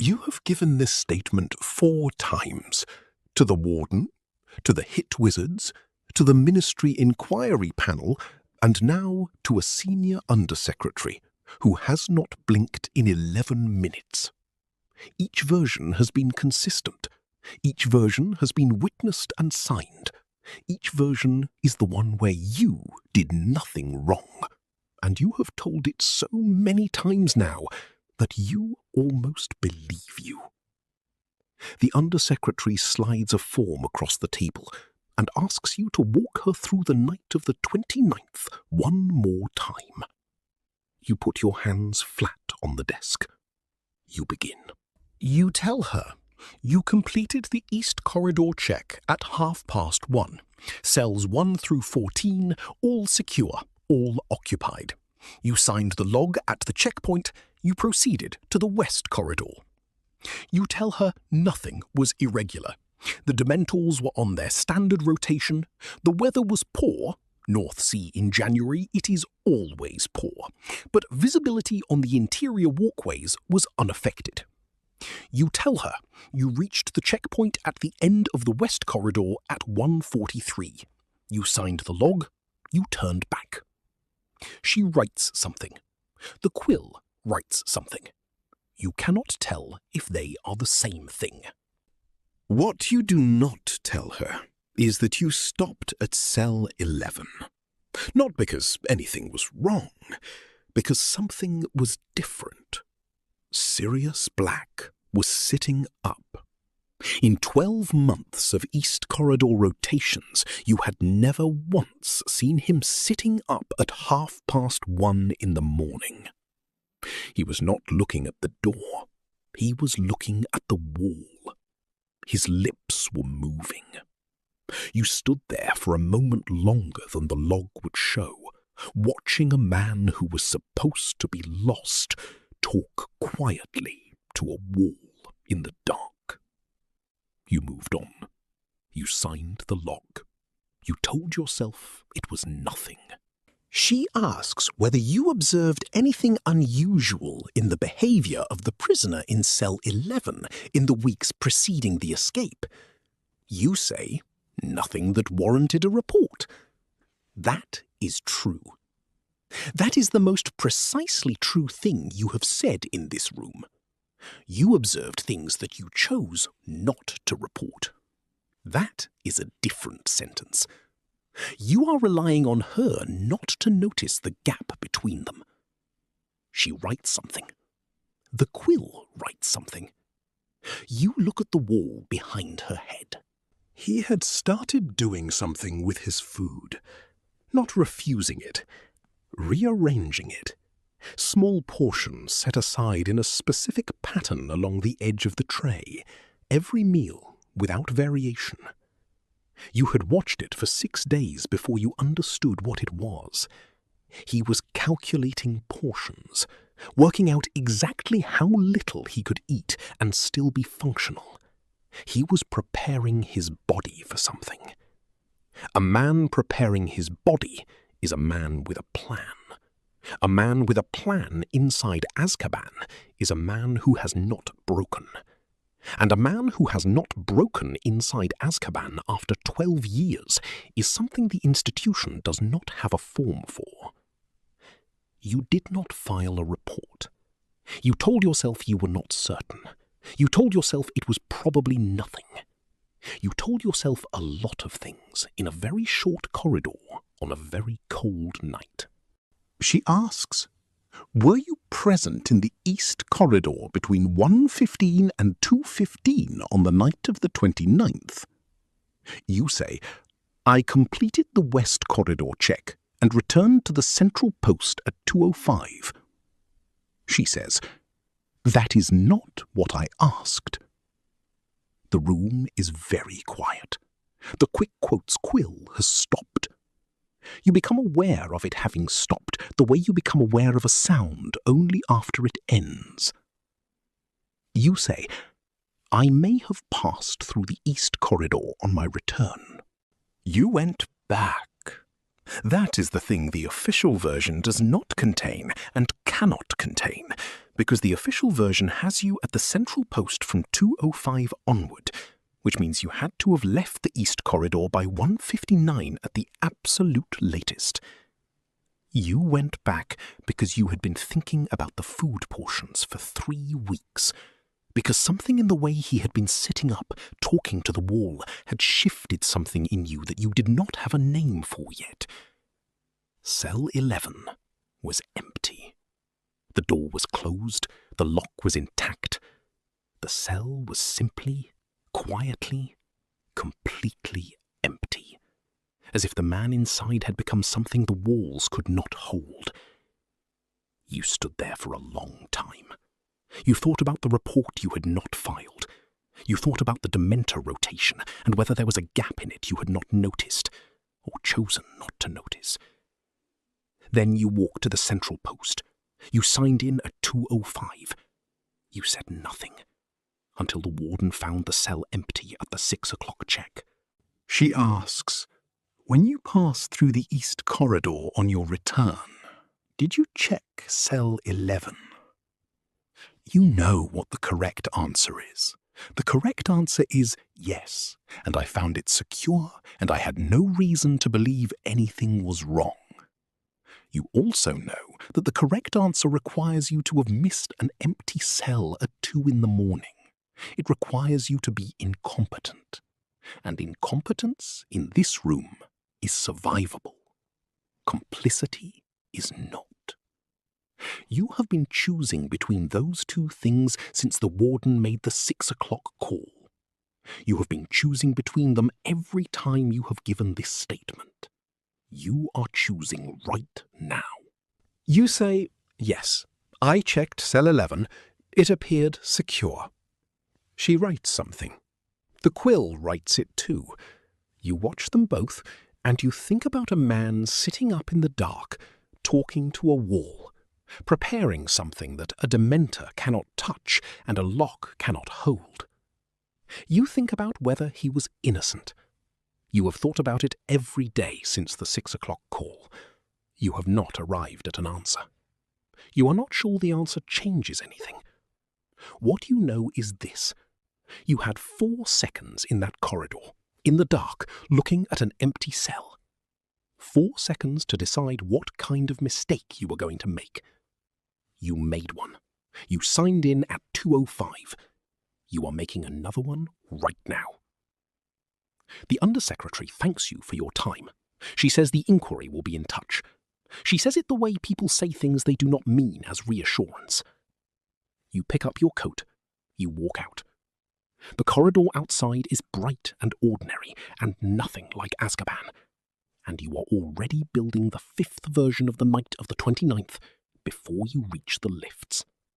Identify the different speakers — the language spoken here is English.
Speaker 1: You have given this statement 4 times. To the warden, to the hit wizards, to the ministry inquiry panel, and now to a senior undersecretary who has not blinked in 11 minutes. Each version has been consistent. Each version has been witnessed and signed. Each version is the one where you did nothing wrong. And you have told it so many times now that you almost believe you. The Undersecretary slides a form across the table and asks you to walk her through the night of the 29th one more time. You put your hands flat on the desk. You begin. You tell her you completed the East Corridor check at 1:30. Cells 1 through 14, all secure, all occupied. You signed the log at the checkpoint. You proceeded to the West Corridor. You tell her nothing was irregular. The Dementors were on their standard rotation. The weather was poor. North Sea in January, it is always poor. But visibility on the interior walkways was unaffected. You tell her you reached the checkpoint at the end of the West Corridor at 1:43. You signed the log. You turned back. She writes something. The quill writes something. You cannot tell if they are the same thing.
Speaker 2: What you do not tell her is that you stopped at cell 11. Not because anything was wrong, because something was different. Sirius Black was sitting up. In 12 months of East Corridor rotations, you had never once seen him sitting up at 1:30 in the morning. He was not looking at the door. He was looking at the wall. His lips were moving. You stood there for a moment longer than the log would show, watching a man who was supposed to be lost talk quietly to a wall in the dark. You moved on. You signed the log. You told yourself it was nothing.
Speaker 1: She asks whether you observed anything unusual in the behavior of the prisoner in cell 11 in the weeks preceding the escape. You say nothing that warranted a report. That is true. That is the most precisely true thing you have said in this room. You observed things that you chose not to report. That is a different sentence. You are relying on her not to notice the gap between them. She writes something. The quill writes something. You look at the wall behind her head.
Speaker 2: He had started doing something with his food, not refusing it, rearranging it. Small portions set aside in a specific pattern along the edge of the tray, every meal without variation. You had watched it for 6 days before you understood what it was. He was calculating portions, working out exactly how little he could eat and still be functional. He was preparing his body for something. A man preparing his body is a man with a plan. A man with a plan inside Azkaban is a man who has not broken. And a man who has not broken inside Azkaban after 12 years is something the institution does not have a form for. You did not file a report. You told yourself you were not certain. You told yourself it was probably nothing. You told yourself a lot of things in a very short corridor on a very cold night. She asks, were you present in the East Corridor between 1:15 and 2:15 on the night of the 29th? You say, I completed the West Corridor check and returned to the Central Post at 2:05. She says, that is not what I asked. The room is very quiet. The quick quotes quill has stopped. You become aware of it having stopped the way you become aware of a sound only after it ends. You say, I may have passed through the East Corridor on my return. You went back. That is the thing the official version does not contain and cannot contain. because the official version has you at the central post from 2:05 onward, which means you had to have left the East Corridor by 1:59 at the absolute latest. You went back because you had been thinking about the food portions for 3 weeks, because something in the way he had been sitting up, talking to the wall, had shifted something in you that you did not have a name for yet. Cell 11 was empty. The door was closed, the lock was intact. The cell was simply, quietly, completely empty, as if the man inside had become something the walls could not hold. You stood there for a long time. You thought about the report you had not filed. You thought about the Dementor rotation and whether there was a gap in it you had not noticed, or chosen not to notice. Then you walked to the central post. You signed in at 2:05. You said nothing until the warden found the cell empty at the 6 o'clock check.
Speaker 3: She asks, when you passed through the East Corridor on your return, did you check cell 11? You know what the correct answer is. The correct answer is yes, and I found it secure, and I had no reason to believe anything was wrong. You also know that the correct answer requires you to have missed an empty cell at 2 in the morning. It requires you to be incompetent. And incompetence in this room is survivable. Complicity is not. You have been choosing between those two things since the warden made the 6 o'clock call. You have been choosing between them every time you have given this statement. You are choosing right now.
Speaker 2: You say, yes, I checked cell 11. It appeared secure. She writes something. The quill writes it too. You watch them both, and you think about a man sitting up in the dark, talking to a wall, preparing something that a Dementor cannot touch and a lock cannot hold. You think about whether he was innocent. You have thought about it every day since the 6 o'clock call. You have not arrived at an answer. You are not sure the answer changes anything. What you know is this. You had 4 seconds in that corridor, in the dark, looking at an empty cell. 4 seconds to decide what kind of mistake you were going to make. You made one. You signed in at 2:05. You are making another one right now. The Undersecretary thanks you for your time. She says the inquiry will be in touch. She says it the way people say things they do not mean as reassurance. You pick up your coat. You walk out. The corridor outside is bright and ordinary and nothing like Azkaban. And you are already building the 5th version of the night of the 29th before you reach the lifts.